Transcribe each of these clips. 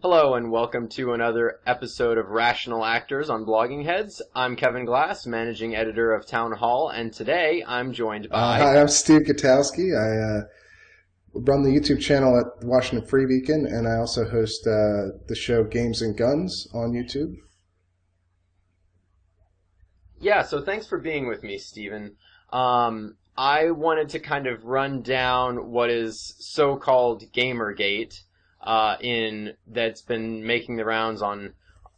Hello and welcome to another episode of Rational Actors on Blogging Heads. I'm Kevin Glass, managing editor of Town Hall, and today I'm joined by... Hi, I'm Steve Gutowski. I run the YouTube channel at Washington Free Beacon, and I also host the show Games and Guns on YouTube. Yeah, so thanks for being with me, Stephen. I wanted to kind of run down what is so-called GamerGate, that's been making the rounds on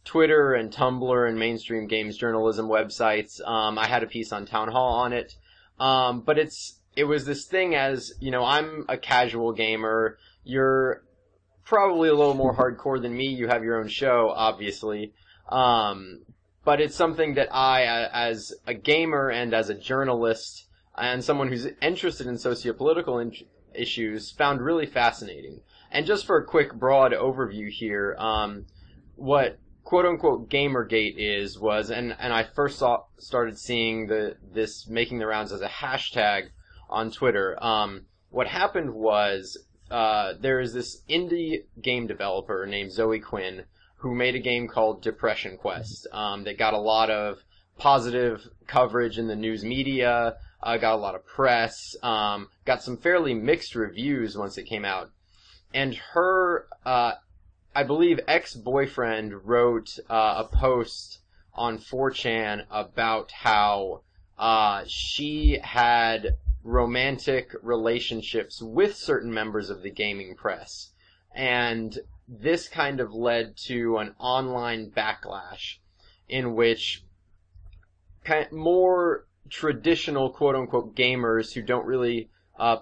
Twitter and Tumblr and mainstream games journalism websites. I had a piece on Town Hall on it. But it was this thing as, I'm a casual gamer. You're probably a little more hardcore than me. You have your own show, obviously. But it's something that I, as a gamer and as a journalist and someone who's interested in sociopolitical issues, found really fascinating. And just for a quick, broad overview here, what quote-unquote GamerGate was, and I first started seeing this making the rounds as a hashtag on Twitter. What happened was there is this indie game developer named Zoe Quinn who made a game called Depression Quest that got a lot of positive coverage in the news media, got a lot of press, got some fairly mixed reviews once it came out. And her, I believe, ex-boyfriend wrote a post on 4chan about how she had romantic relationships with certain members of the gaming press. And this kind of led to an online backlash in which more traditional quote-unquote gamers who don't really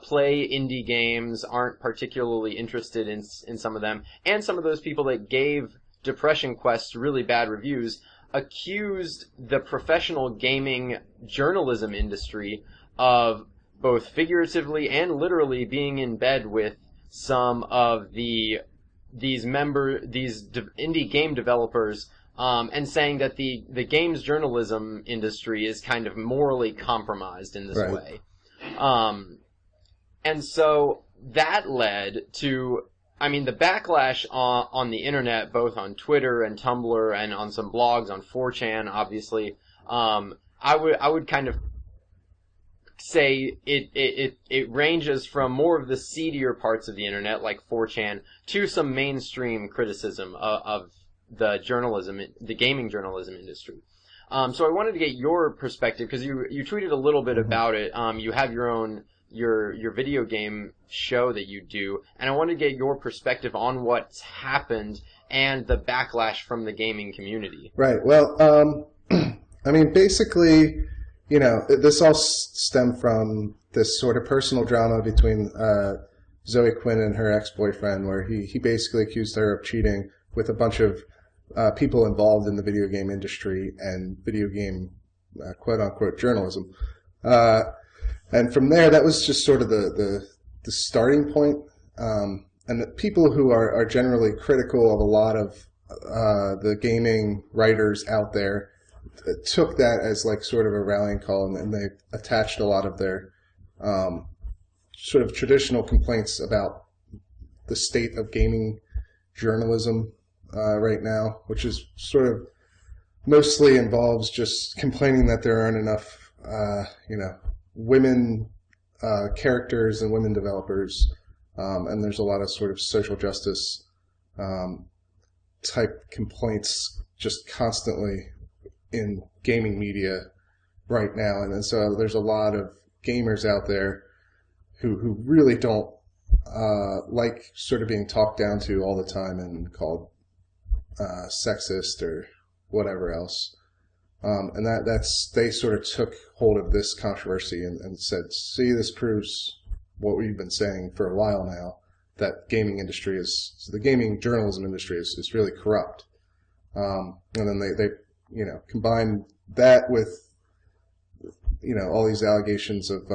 play indie games, aren't particularly interested in some of them, and some of those people that gave Depression Quest really bad reviews, accused the professional gaming journalism industry of both figuratively and literally being in bed with some of these indie game developers, and saying that the games journalism industry is kind of morally compromised in this way. And so that led to, the backlash on the internet, both on Twitter and Tumblr and on some blogs on 4chan, obviously. I would kind of say it ranges from more of the seedier parts of the internet, like 4chan, to some mainstream criticism of the gaming journalism industry. So I wanted to get your perspective, because you tweeted a little bit about it. You have your own your video game show that you do, and I want to get your perspective on what's happened and the backlash from the gaming community. Right. Well, basically, this all stemmed from this sort of personal drama between Zoe Quinn and her ex-boyfriend, where he basically accused her of cheating with a bunch of people involved in the video game industry and video game quote-unquote journalism. And from there, that was just sort of the starting point. And the people who are generally critical of a lot of the gaming writers out there took that as like sort of a rallying call, and they attached a lot of their sort of traditional complaints about the state of gaming journalism right now, which is sort of mostly involves just complaining that there aren't enough, women characters and women developers, and there's a lot of sort of social justice type complaints just constantly in gaming media right now, and so there's a lot of gamers out there who really don't like sort of being talked down to all the time and called sexist or whatever else. And they sort of took hold of this controversy and said, see, this proves what we've been saying for a while now, that the gaming journalism industry is really corrupt. And then they combined that with, all these allegations of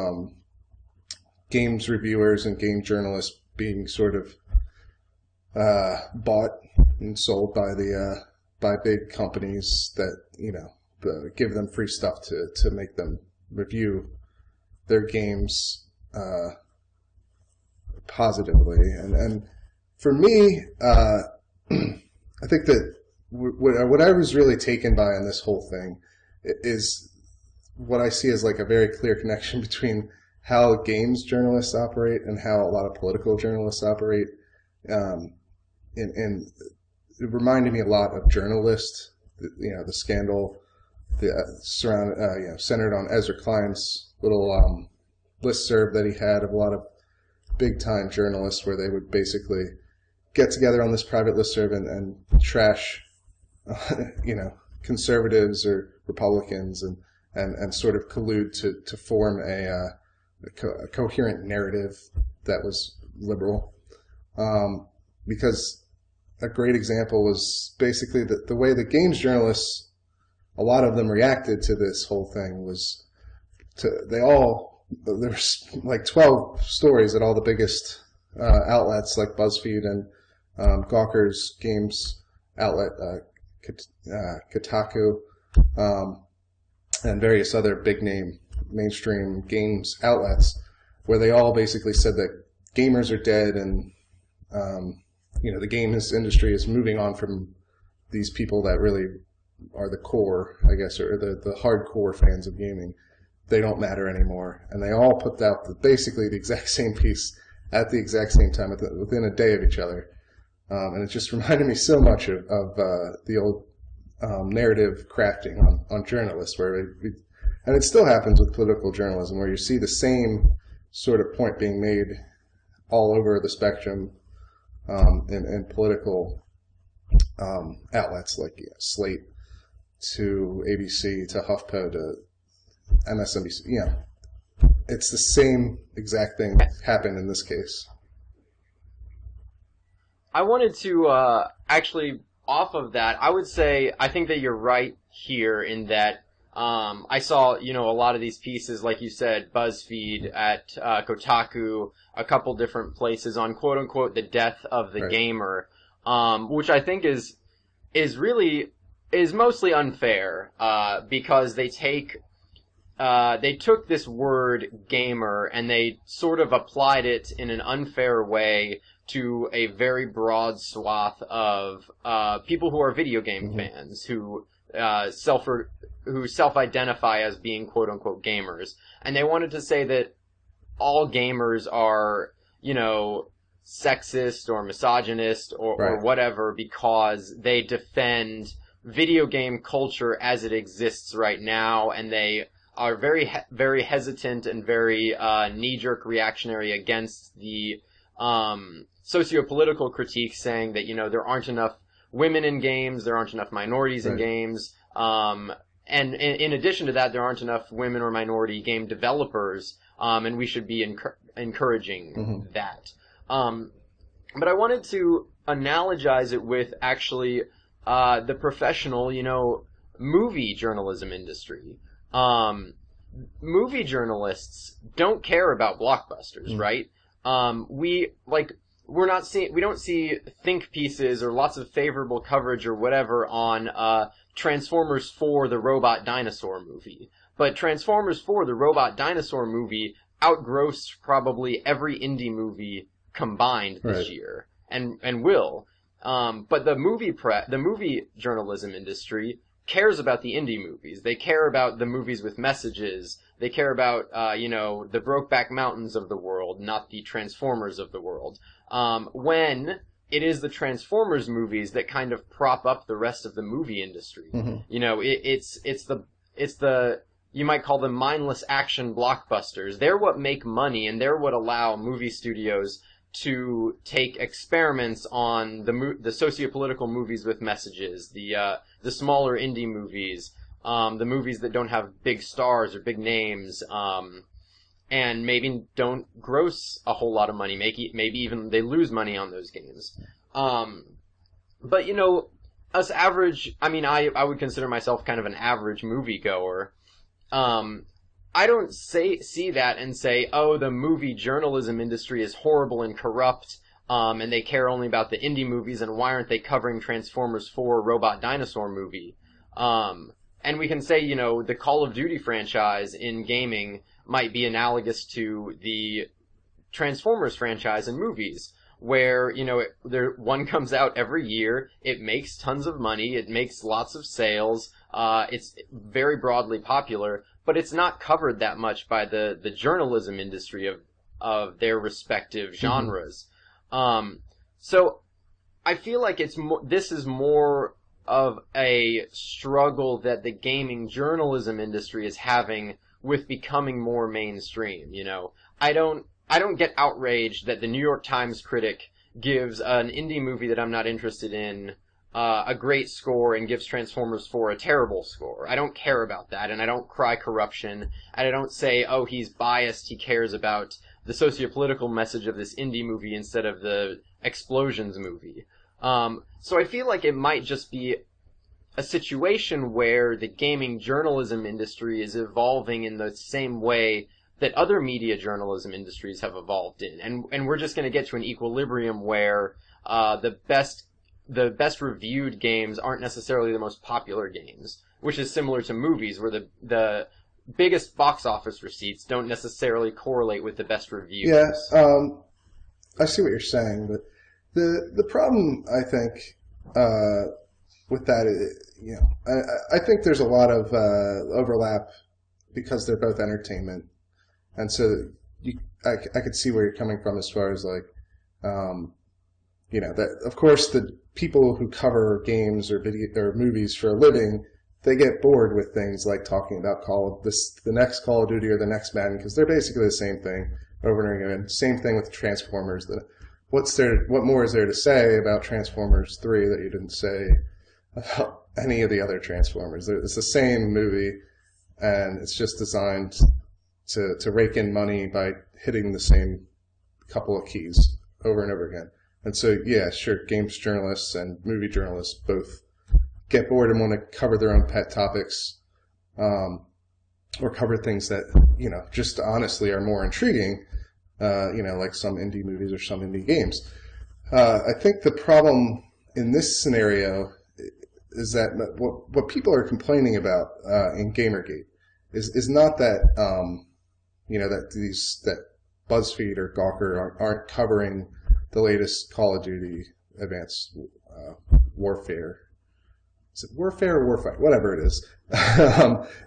games reviewers and game journalists being sort of bought and sold by big companies that, give them free stuff to make them review their games positively. And for me, I think that what I was really taken by in this whole thing is what I see as like a very clear connection between how games journalists operate and how a lot of political journalists operate. And it reminded me a lot of Journalist, the scandal, centered on Ezra Klein's little listserv that he had of a lot of big time journalists, where they would basically get together on this private listserv and trash, conservatives or Republicans, and sort of collude to form a coherent narrative that was liberal. Because a great example was basically the way the games journalists, a lot of them reacted to this whole thing was there's like 12 stories at all the biggest outlets like BuzzFeed and Gawker's games outlet, Kotaku, and various other big name mainstream games outlets, where they all basically said that gamers are dead and the games industry is moving on from these people that really are the core, I guess, or the hardcore fans of gaming. They don't matter anymore. And they all put out basically the exact same piece at the exact same time, within a day of each other. And it just reminded me so much of the old narrative crafting on journalists, and it still happens with political journalism, where you see the same sort of point being made all over the spectrum in political outlets like Slate to ABC to HuffPo to MSNBC. It's the same exact thing happened in this case. I wanted to actually, off of that, I would say I think that you're right here in that I saw, a lot of these pieces, like you said, BuzzFeed, at Kotaku, a couple different places on quote-unquote the death of the gamer, which I think is mostly unfair, because they took this word gamer and they sort of applied it in an unfair way to a very broad swath of people who are video game fans, who self-identify as being quote-unquote gamers. And they wanted to say that all gamers are, sexist or misogynist or whatever, because they defend video game culture as it exists right now, and they are very, very hesitant and very knee-jerk reactionary against the socio-political critiques, saying that, there aren't enough women in games, there aren't enough minorities in games, and in addition to that, there aren't enough women or minority game developers, and we should be encouraging that. But I wanted to analogize it with actually the professional, movie journalism industry. Movie journalists don't care about blockbusters, right? We don't see think pieces or lots of favorable coverage or whatever on Transformers 4, the Robot Dinosaur movie. But Transformers 4, the Robot Dinosaur movie outgrossed probably every indie movie combined this year, and will. But the movie journalism industry cares about the indie movies. They care about the movies with messages. They care about, the Brokeback Mountains of the world, not the Transformers of the world. When it is the Transformers movies that kind of prop up the rest of the movie industry. It's the you might call them mindless action blockbusters. They're what make money, and they're what allow movie studios to take experiments on the socio-political movies with messages, the smaller indie movies, the movies that don't have big stars or big names, and maybe don't gross a whole lot of money. Maybe even they lose money on those games. But us average, I would consider myself kind of an average moviegoer. I don't see that and say, oh, the movie journalism industry is horrible and corrupt, and they care only about the indie movies, and why aren't they covering Transformers 4 Robot Dinosaur movie? And we can say, the Call of Duty franchise in gaming might be analogous to the Transformers franchise in movies. where, one comes out every year, it makes tons of money, it makes lots of sales, it's very broadly popular, but it's not covered that much by the journalism industry of their respective genres. So I feel like this is more of a struggle that the gaming journalism industry is having with becoming more mainstream. I don't get outraged that the New York Times critic gives an indie movie that I'm not interested in a great score and gives Transformers 4 a terrible score. I don't care about that, and I don't cry corruption, and I don't say, oh, he's biased, he cares about the sociopolitical message of this indie movie instead of the explosions movie. So I feel like it might just be a situation where the gaming journalism industry is evolving in the same way that other media journalism industries have evolved in. And we're just going to get to an equilibrium where the best reviewed games aren't necessarily the most popular games, which is similar to movies, where the biggest box office receipts don't necessarily correlate with the best reviews. Yeah, I see what you're saying, but the problem, I think, with that, I think there's a lot of overlap because they're both entertainment, and so I could see where you're coming from as far as like, that of course the people who cover games or movies for a living, they get bored with things like talking about the next Call of Duty or the next Madden, because they're basically the same thing over and over again. Same thing with Transformers. What more is there to say about Transformers 3 that you didn't say about any of the other Transformers? It's the same movie, and it's just designed to rake in money by hitting the same couple of keys over and over again. And so, yeah, sure, games journalists and movie journalists both get bored and want to cover their own pet topics, or cover things that, just honestly are more intriguing, like some indie movies or some indie games. I think the problem in this scenario is that what people are complaining about in GamerGate is not that that BuzzFeed or Gawker aren't covering the latest Call of Duty Advanced Warfare. Is it Warfare or Warfight? Whatever it is.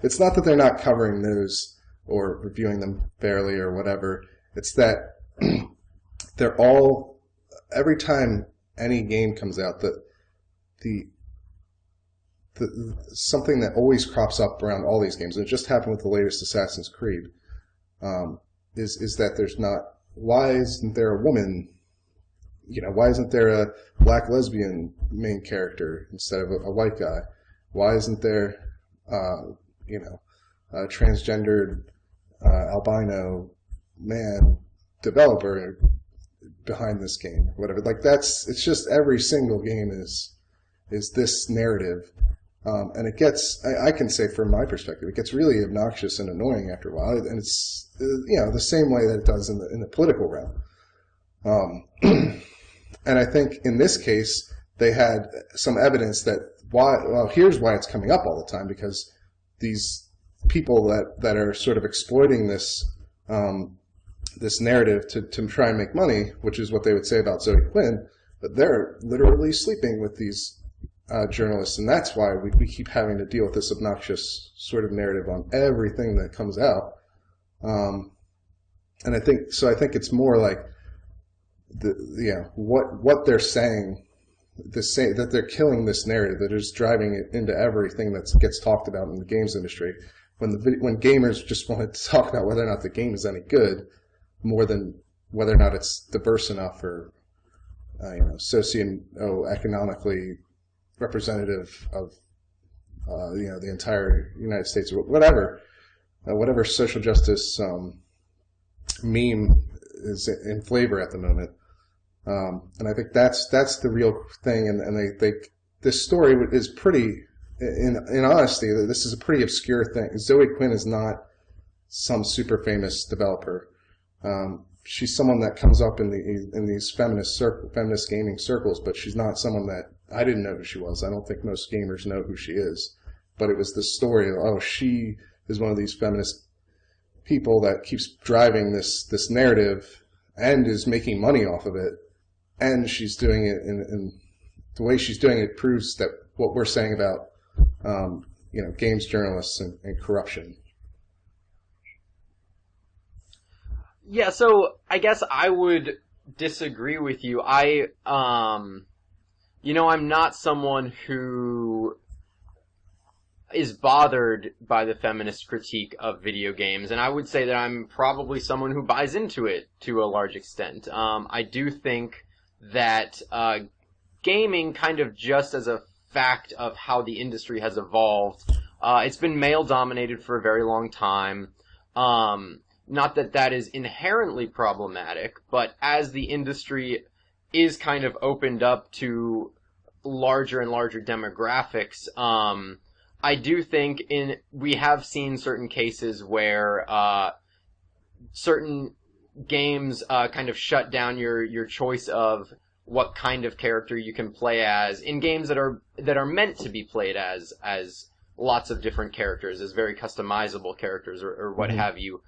It's not that they're not covering those or reviewing them fairly or whatever. It's that they're all, every time any game comes out, the something that always crops up around all these games, and it just happened with the latest Assassin's Creed, is that there's not, why isn't there a woman, why isn't there a black lesbian main character instead of a white guy? Why isn't there, a transgendered albino man developer behind this game, whatever? Like it's just every single game is this narrative, and it gets, I can say from my perspective, it gets really obnoxious and annoying after a while, and it's the same way that it does in the political realm. And I think in this case they had some evidence that here's why it's coming up all the time, because these people that are sort of exploiting this this narrative to try and make money, which is what they would say about Zoe Quinn, but they're literally sleeping with these journalists, and that's why we keep having to deal with this obnoxious sort of narrative on everything that comes out. And I think it's more like what they're saying, that they're killing this narrative, that is driving it into everything that gets talked about in the games industry. When gamers just want to talk about whether or not the game is any good, more than whether or not it's diverse enough or socioeconomically representative of the entire United States, or whatever social justice meme is in flavor at the moment. And I think that's the real thing. And this story is pretty, in honesty, this is a pretty obscure thing. Zoe Quinn is not some super famous developer. She's someone that comes up in these feminist gaming circles, but she's not someone that I didn't know who she was. I don't think most gamers know who she is. But it was the story of, she is one of these feminist people that keeps driving this narrative and is making money off of it. and she's doing it in the way she's doing it proves that what we're saying about games journalists and corruption. Yeah, so I guess I would disagree with you. I'm not someone who is bothered by the feminist critique of video games, and I would say that I'm probably someone who buys into it to a large extent. I do think that gaming, kind of just as a fact of how the industry has evolved, it's been male-dominated for a very long time. Not that that is inherently problematic, but as the industry is kind of opened up to larger and larger demographics, I do think we have seen certain cases where certain games kind of shut down your choice of what kind of character you can play as in games that are meant to be played as lots of different characters, as very customizable characters or what have you.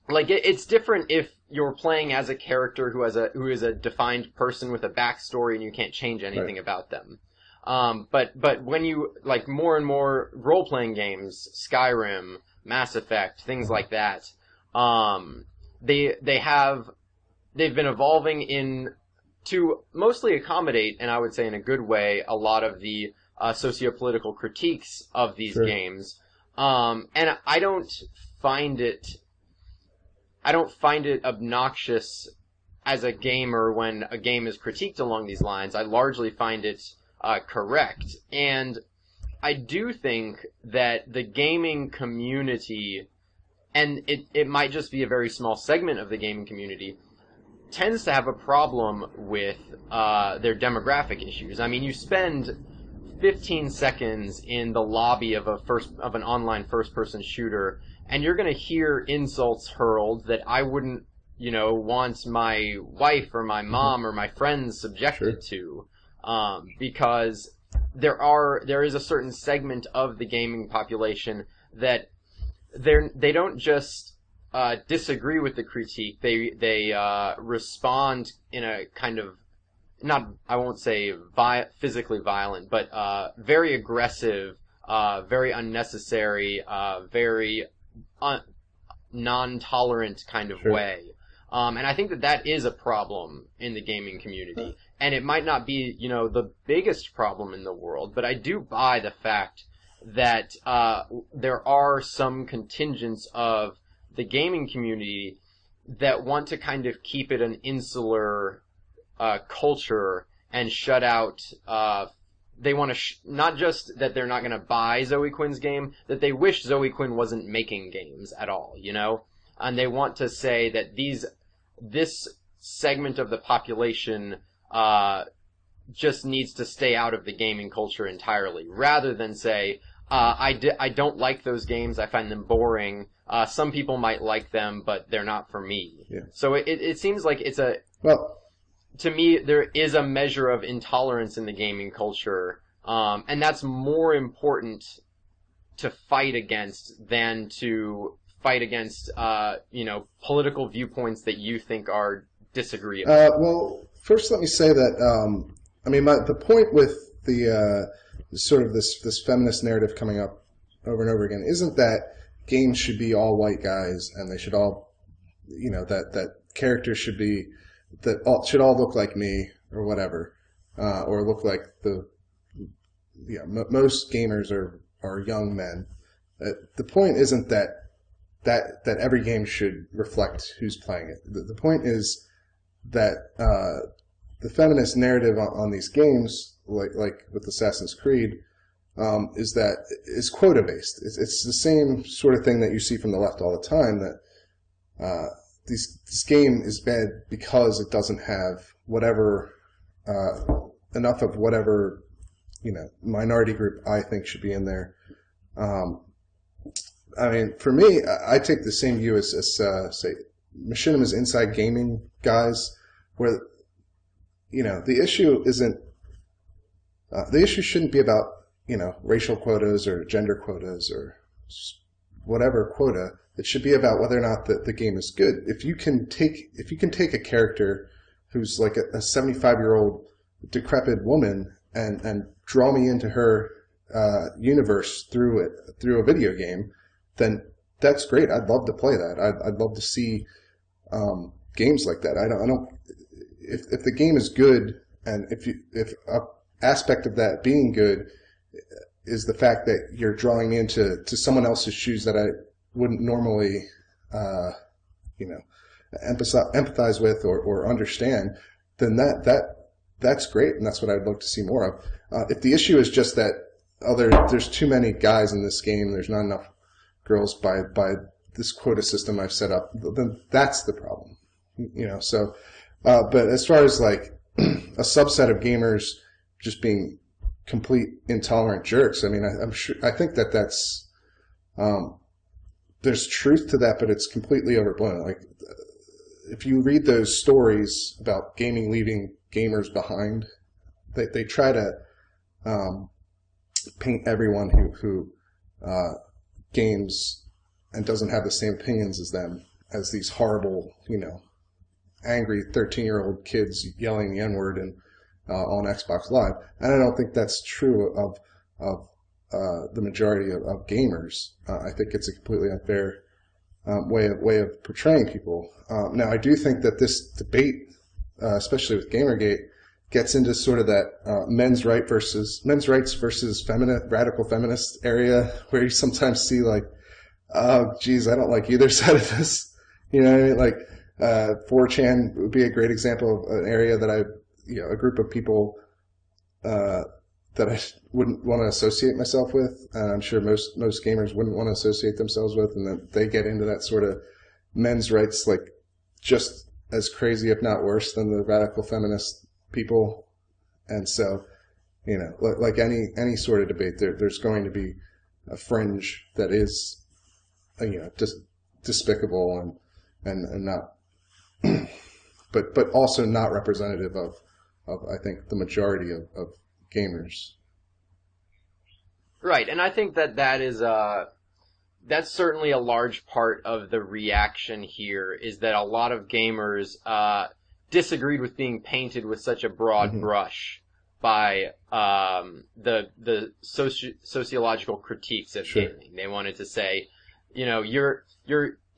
It's different if you're playing as a character who is a defined person with a backstory and you can't change anything about them. But when you, like, more and more role-playing games, Skyrim, Mass Effect, things like that, they've been evolving to mostly accommodate, and I would say in a good way, a lot of the socio-political critiques of these games. And I don't find it obnoxious as a gamer when a game is critiqued along these lines. I largely find it correct. And I do think that the gaming community, and it might just be a very small segment of the gaming community, tends to have a problem with their demographic issues. I mean, you spend 15 seconds in the lobby of an online first-person shooter, and you're going to hear insults hurled that I wouldn't, want my wife or my mom or my friends subjected to. Because there is a certain segment of the gaming population that they don't just disagree with the critique. They respond in a kind of, I won't say physically violent, but very aggressive, very unnecessary, very non-tolerant kind of way. And I think that is a problem in the gaming community. And it might not be, the biggest problem in the world, but I do buy the fact that there are some contingents of the gaming community that want to kind of keep it an insular culture and shut out. They want to not just that they're not going to buy Zoe Quinn's game, that they wish Zoe Quinn wasn't making games at all, and they want to say that this segment of the population just needs to stay out of the gaming culture entirely, rather than say, I don't like those games, I find them boring, some people might like them, but they're not for me. Yeah. So it seems like to me, there is a measure of intolerance in the gaming culture, and that's more important to fight against than to fight against, political viewpoints that you think are disagreeable. Well, first let me say that, the point with the sort of this feminist narrative coming up over and over again isn't that games should be all white guys and they should all, that characters should should all look like me or whatever, or look like most gamers are young men. The point isn't that every game should reflect who's playing it. The point is that the feminist narrative on these games, like with Assassin's Creed, is quota based. It's the same sort of thing that you see from the left all the time, that this game is bad because it doesn't have whatever enough of whatever minority group I think should be in there. For me, I take the same view as say Machinima's Inside Gaming guys, where the issue isn't the issue shouldn't be about racial quotas or gender quotas or whatever quota. It should be about whether or not the game is good. If you can take a character who's like a 75-year-old decrepit woman and draw me into her universe through a video game, then that's great. I'd love to play that. I'd love to see games like that. I don't. If the game is good, and if a aspect of that being good is the fact that you're drawing me into someone else's shoes that I wouldn't normally, empathize with or understand, then that's great, and that's what I'd love to see more of. If the issue is just that there's too many guys in this game, there's not enough girls by this quota system I've set up, then that's the problem. So, but as far as like a subset of gamers just being complete intolerant jerks, I mean, I think that's there's truth to that, but it's completely overblown. Like, if you read those stories about gaming leaving gamers behind, they try to paint everyone who games and doesn't have the same opinions as them as these horrible, angry 13-year-old kids yelling the N-word on Xbox Live. And I don't think that's true of the majority of gamers. I think it's a completely unfair way of portraying people. Now, I do think that this debate, especially with GamerGate, gets into sort of that men's rights versus radical feminist area where you sometimes see like, oh, geez, I don't like either side of this. You know what I mean? Like 4chan would be a great example of an area that a group of people that I wouldn't want to associate myself with, and I'm sure most gamers wouldn't want to associate themselves with, and then they get into that sort of men's rights, like just as crazy, if not worse, than the radical feminist people. And so, like any sort of debate, there's going to be a fringe that is, just despicable and not, but also not representative of I think the majority of gamers. Right, and I think that is that's certainly a large part of the reaction here, is that a lot of gamers disagreed with being painted with such a broad brush by the sociological critiques of gaming. They wanted to say, you're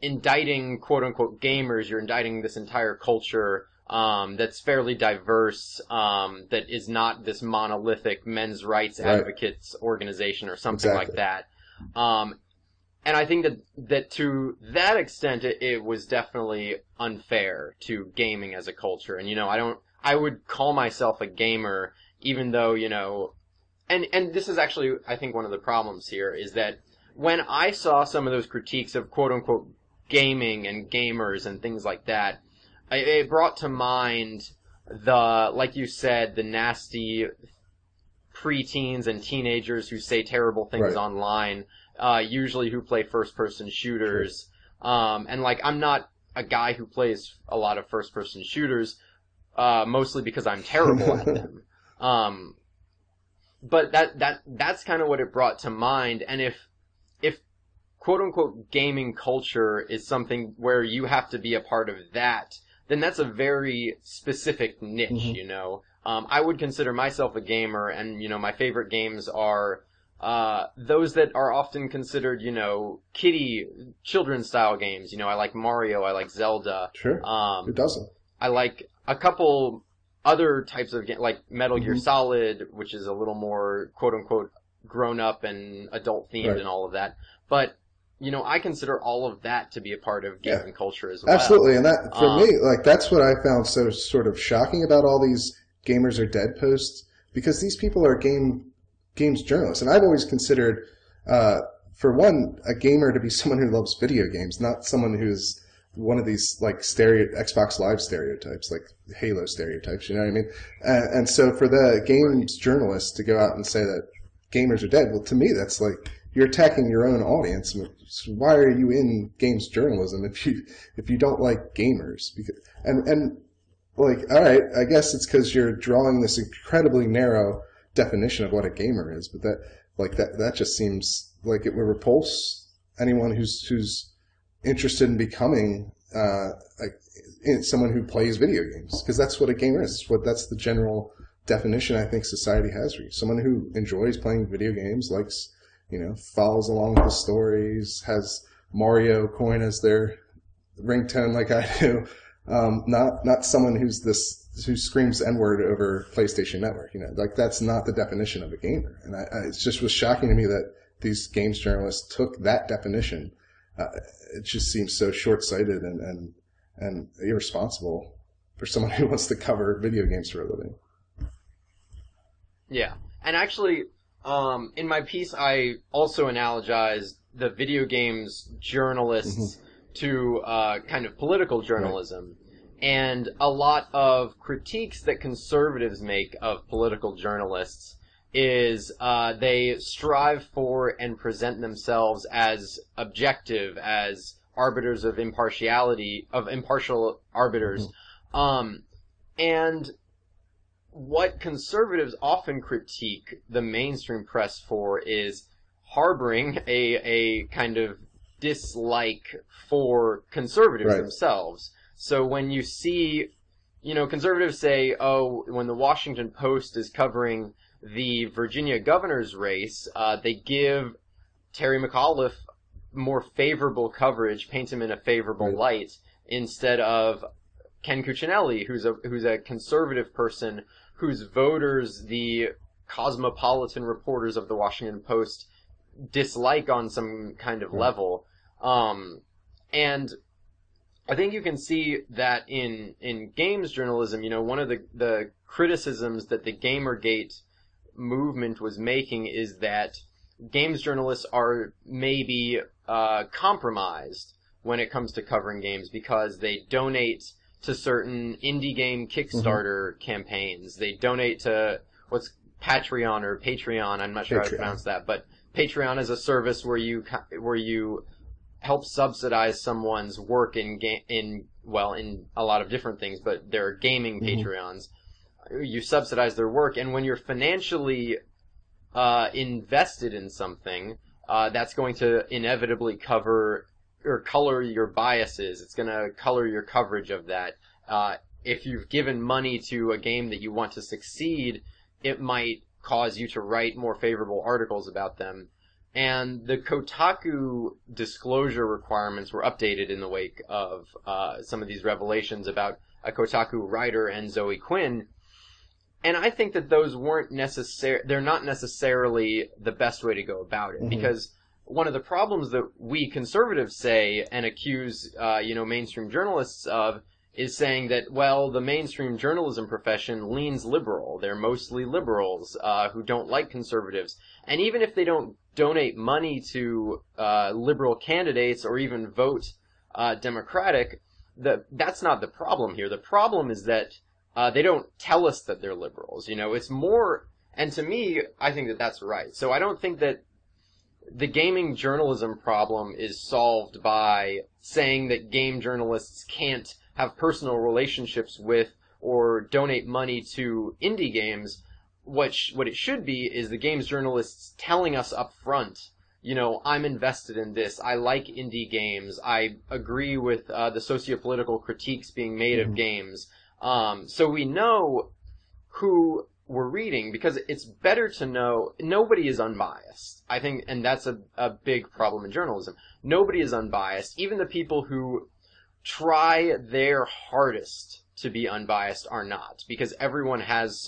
indicting quote unquote gamers, you're indicting this entire culture that's fairly diverse, that is not this monolithic men's rights advocates organization or something like that. And I think that to that extent, it was definitely unfair to gaming as a culture. And, I would call myself a gamer, even though, and this is actually, I think, one of the problems here, is that when I saw some of those critiques of quote unquote gaming and gamers and things like that, it brought to mind like you said, the nasty preteens and teenagers who say terrible things online, usually who play first-person shooters. And I'm not a guy who plays a lot of first-person shooters, mostly because I'm terrible at them. But that's kind of what it brought to mind. And if quote-unquote gaming culture is something where you have to be a part of that, then that's a very specific niche, I would consider myself a gamer, and, my favorite games are those that are often considered, kiddie, children's-style games. I like Mario, I like Zelda. Sure, who doesn't? I like a couple other types of games, like Metal Gear Solid, which is a little more, quote-unquote, grown-up and adult-themed and all of that. But I consider all of that to be a part of gaming culture as well. Absolutely, and that, for me, that's what I found so sort of shocking about all these gamers are dead posts, because these people are games journalists, and I've always considered, for one, a gamer to be someone who loves video games, not someone who's one of these Xbox Live stereotypes, like Halo stereotypes, you know what I mean? And so for the games journalists to go out and say that gamers are dead, well, to me, that's like, you're attacking your own audience. So why are you in games journalism if you don't like gamers? And all right, I guess it's because you're drawing this incredibly narrow definition of what a gamer is, but that just seems like it would repulse anyone who's interested in becoming someone who plays video games, because that's what a gamer is. That's the general definition I think society has for you. Someone who enjoys playing video games, likes, follows along with the stories, has Mario coin as their ringtone like I do. Not someone who screams N-word over PlayStation Network. Like that's not the definition of a gamer. And it just was shocking to me that these games journalists took that definition. It just seems so short-sighted and irresponsible for someone who wants to cover video games for a living. Yeah. And actually, in my piece, I also analogized the video games journalists to kind of political journalism. Right. And a lot of critiques that conservatives make of political journalists is they strive for and present themselves as objective, as arbiters of impartiality, of impartial arbiters. And what conservatives often critique the mainstream press for is harboring a kind of dislike for conservatives themselves. So when you see, conservatives say, oh, when the Washington Post is covering the Virginia governor's race, they give Terry McAuliffe more favorable coverage, paint him in a favorable light, instead of Ken Cuccinelli, who's a conservative person whose voters, the cosmopolitan reporters of the Washington Post, dislike on some kind of level. And I think you can see that in games journalism, one of the criticisms that the GamerGate movement was making is that games journalists are maybe compromised when it comes to covering games because they donate to certain indie game Kickstarter campaigns. They donate to what's Patreon. I'm not sure how to pronounce that, but Patreon is a service where you help subsidize someone's work in a lot of different things, but there are gaming Patreons. You subsidize their work, and when you're financially invested in something, that's going to inevitably cover or color your biases. It's going to color your coverage of that. If you've given money to a game that you want to succeed, it might cause you to write more favorable articles about them. And the Kotaku disclosure requirements were updated in the wake of some of these revelations about a Kotaku writer and Zoe Quinn. And I think that those they're not necessarily the best way to go about it, because one of the problems that we conservatives say and accuse, mainstream journalists of is saying that, well, the mainstream journalism profession leans liberal. They're mostly liberals who don't like conservatives. And even if they don't donate money to liberal candidates or even vote Democratic, that's not the problem here. The problem is that they don't tell us that they're liberals. It's more, and to me, I think that that's right. So I don't think that the gaming journalism problem is solved by saying that game journalists can't have personal relationships with or donate money to indie games. What it should be is the games journalists telling us up front, I'm invested in this. I like indie games. I agree with the sociopolitical critiques being made of games. So we know who we're reading, because it's better to know nobody is unbiased. I think, and that's a big problem in journalism. Nobody is unbiased. Even the people who try their hardest to be unbiased are not, because everyone has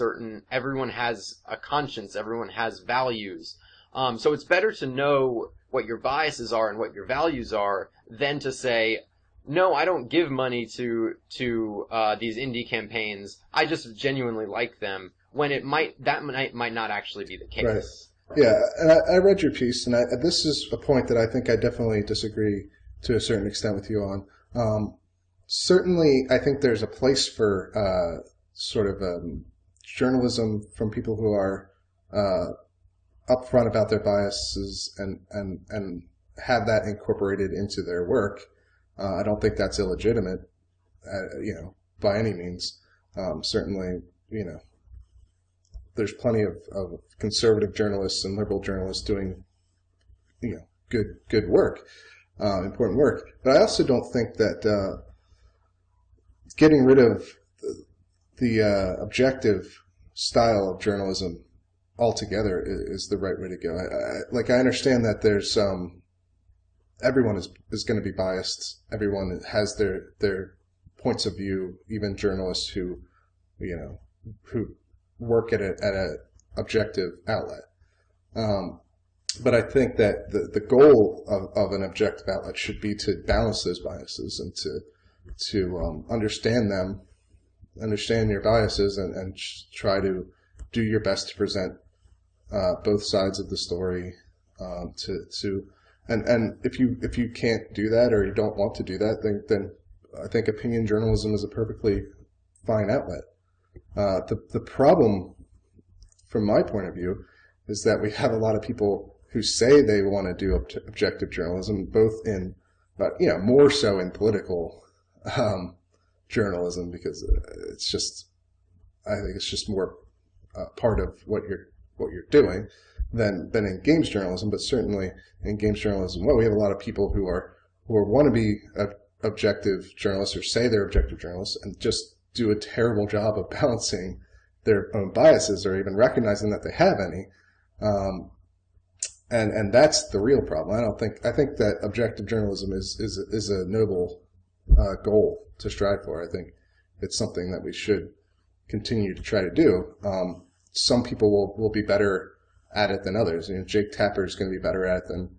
a conscience, everyone has values. So it's better to know what your biases are and what your values are than to say, no, I don't give money to these indie campaigns. I just genuinely like them, when that might not actually be the case. Right. Yeah, and I read your piece, and this is a point that I think I definitely disagree to a certain extent with you on. Certainly, I think there's a place for journalism from people who are upfront about their biases and have that incorporated into their work. I don't think that's illegitimate, by any means. Certainly, there's plenty of conservative journalists and liberal journalists doing, good work, important work. But I also don't think that getting rid of the objective style of journalism altogether is the right way to go. I understand that there's everyone is going to be biased. Everyone has their points of view. Even journalists who work at a objective outlet. But I think that the goal of an objective outlet should be to balance those biases and to understand them, understand your biases, and try to do your best to present both sides of the story. And if you can't do that, or you don't want to do that, then I think opinion journalism is a perfectly fine outlet. The problem, from my point of view, is that we have a lot of people who say they want to do objective journalism, both in, but more so in political journalism, because I think it's just more part of what you're doing than in games journalism. But certainly in games journalism, we have a lot of people who want to be objective journalists, or say they're objective journalists, and just do a terrible job of balancing their own biases, or even recognizing that they have any. And that's the real problem. I think that objective journalism is a noble goal to strive for. I think it's something that we should continue to try to do. Some people will be better at it than others. Jake Tapper is going to be better at it than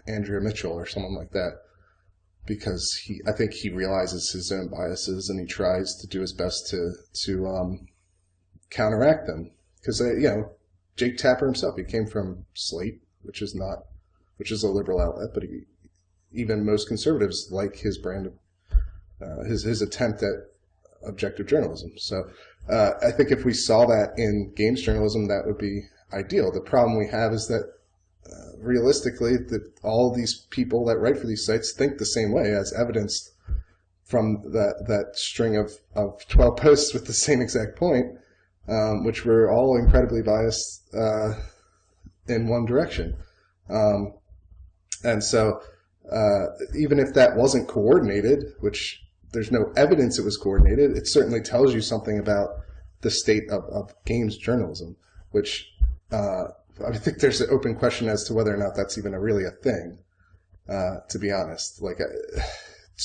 Andrea Mitchell or someone like that, because I think he realizes his own biases and he tries to do his best to counteract them. Because Jake Tapper himself, he came from Slate, which is a liberal outlet, but even most conservatives like his brand of his attempt at objective journalism. So I think if we saw that in games journalism, that would be ideal. The problem we have is that realistically, that all these people that write for these sites think the same way, as evidenced from that string of 12 posts with the same exact point, which were all incredibly biased in one direction. And so even if that wasn't coordinated, which there's no evidence it was coordinated, it certainly tells you something about the state of games journalism, which I think there's an open question as to whether or not that's even really a thing, to be honest.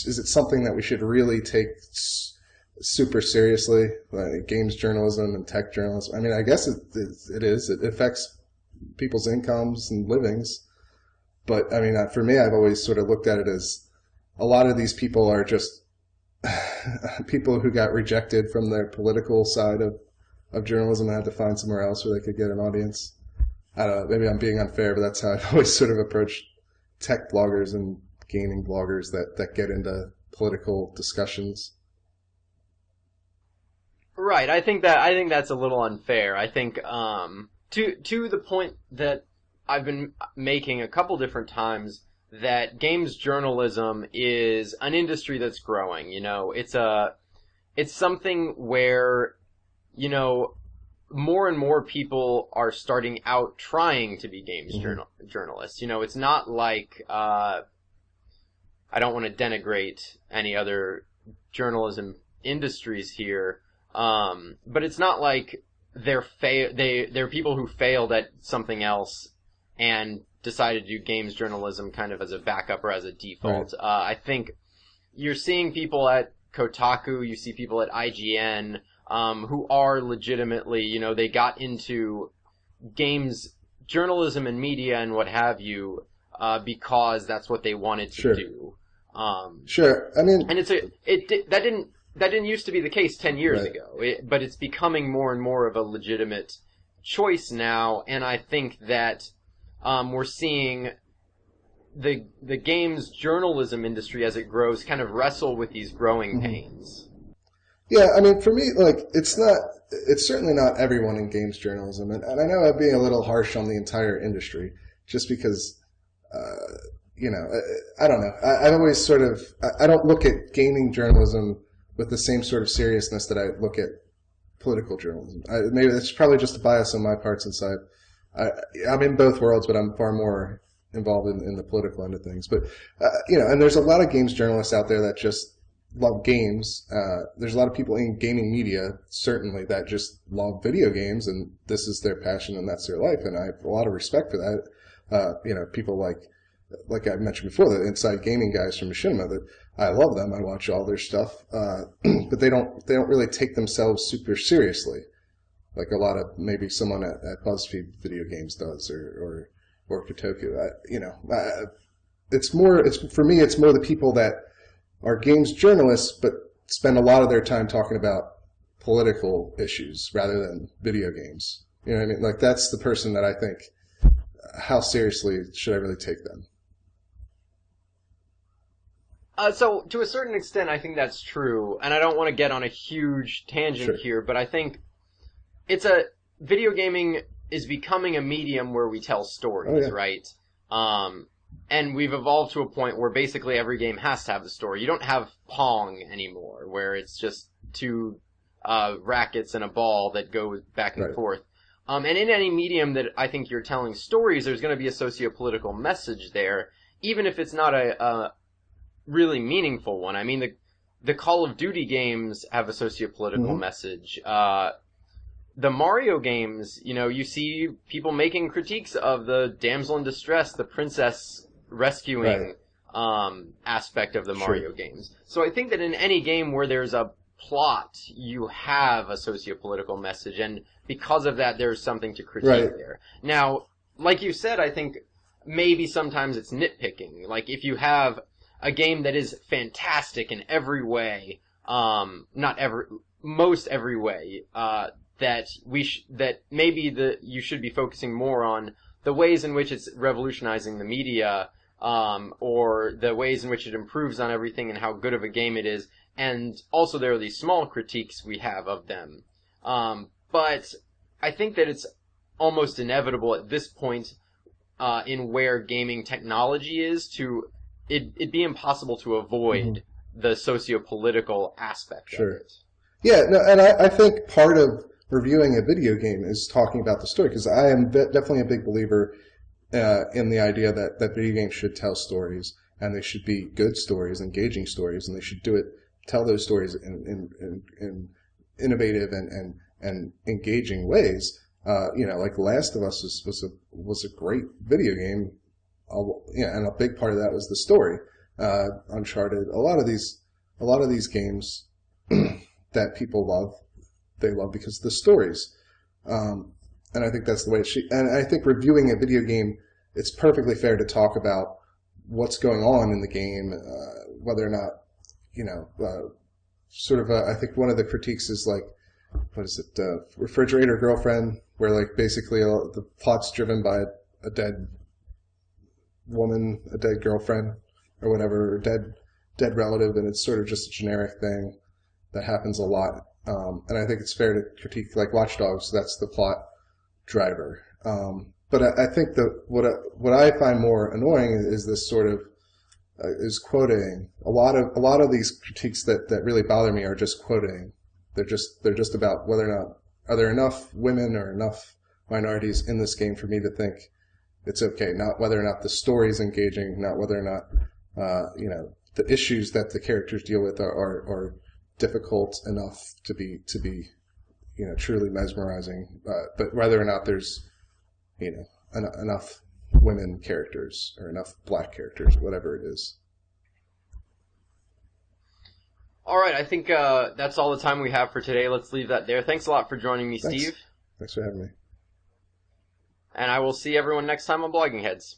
Is it something that we should really take super seriously, like games journalism and tech journalism? I mean, I guess it is. It affects people's incomes and livings. But, I mean, for me, I've always sort of looked at it as a lot of these people are just people who got rejected from their political side of journalism and had to find somewhere else where they could get an audience. I don't know, maybe I'm being unfair, but that's how I've always sort of approached tech bloggers and gaming bloggers that get into political discussions. Right. I think that's a little unfair. I think to the point that I've been making a couple different times, that games journalism is an industry that's growing. It's something where more and more people are starting out trying to be games journalists. It's not like I don't want to denigrate any other journalism industries here, but it's not like they're people who failed at something else and decided to do games journalism kind of as a backup or as a default. Right. I think you're seeing people at Kotaku, you see people at IGN, who are legitimately, they got into games journalism and media and what have you, because that's what they wanted to do. Sure. I mean, and that didn't used to be the case 10 years ago, but it's becoming more and more of a legitimate choice now, and I think that we're seeing the games journalism industry, as it grows, kind of wrestle with these growing pains. Yeah, I mean, for me, it's certainly not everyone in games journalism, and I know I'm being a little harsh on the entire industry, just because, I don't know. I've always I don't look at gaming journalism with the same sort of seriousness that I look at political journalism. Maybe it's probably just a bias on my part, since I'm in both worlds, but I'm far more involved in the political end of things. But, and there's a lot of games journalists out there that just love games. There's a lot of people in gaming media, certainly, that just love video games, and this is their passion and that's their life. And I have a lot of respect for that. People like I mentioned before, the Inside Gaming guys from Machinima, that I love them. I watch all their stuff, but they don't really take themselves super seriously, like a lot of maybe someone at BuzzFeed Video Games does, or Kotaku. It's for me. It's more the people that are games journalists, but spend a lot of their time talking about political issues rather than video games. You know what I mean? Like, that's the person that I think, how seriously should I really take them? So, to a certain extent, I think that's true, and I don't want to get on a huge tangent here, but I think video gaming is becoming a medium where we tell stories, right? And we've evolved to a point where basically every game has to have a story. You don't have Pong anymore, where it's just two rackets and a ball that go back and forth. And in any medium that I think you're telling stories, there's going to be a socio-political message there, even if it's not a really meaningful one. I mean, the Call of Duty games have a socio-political message. The Mario games, you see people making critiques of the damsel in distress, the princess rescuing aspect of the Mario games. So I think that in any game where there's a plot, you have a socio-political message, and because of that, there's something to critique there. Now, like you said, I think maybe sometimes it's nitpicking. Like, if you have a game that is fantastic in every way, most every way, that you should be focusing more on the ways in which it's revolutionizing the media, or the ways in which it improves on everything and how good of a game it is. And also there are these small critiques we have of them. But I think that it's almost inevitable at this point, in where gaming technology is, it'd be impossible to avoid the socio-political aspect of it. Yeah, no, and I think part of reviewing a video game is talking about the story, because I am definitely a big believer in the idea that video games should tell stories, and they should be good stories, engaging stories, and they should tell those stories in innovative and engaging ways. Like Last of Us was a great video game, and a big part of that was the story. Uncharted, a lot of these games that people love, they love because of the stories. And I think that's the way it should. And I think reviewing a video game, it's perfectly fair to talk about what's going on in the game, whether or not, I think one of the critiques is like, what is it, Refrigerator Girlfriend, where like basically the plot's driven by a dead woman, a dead girlfriend, or whatever, or dead relative, and it's sort of just a generic thing that happens a lot. And I think it's fair to critique, like Watch Dogs, that's the plot driver. But I think that what I find more annoying is this sort of is quoting. A lot of these critiques that really bother me are just quoting. They're just about whether or not are there enough women or enough minorities in this game for me to think it's okay. Not whether or not the story is engaging, not whether or not the issues that the characters deal with are difficult enough to be truly mesmerizing, but whether or not there's enough women characters or enough black characters, whatever it is. All right, I think that's all the time we have for today. Let's leave that there. Thanks a lot for joining me, Steve. Thanks for having me. And I will see everyone next time on Blogging Heads.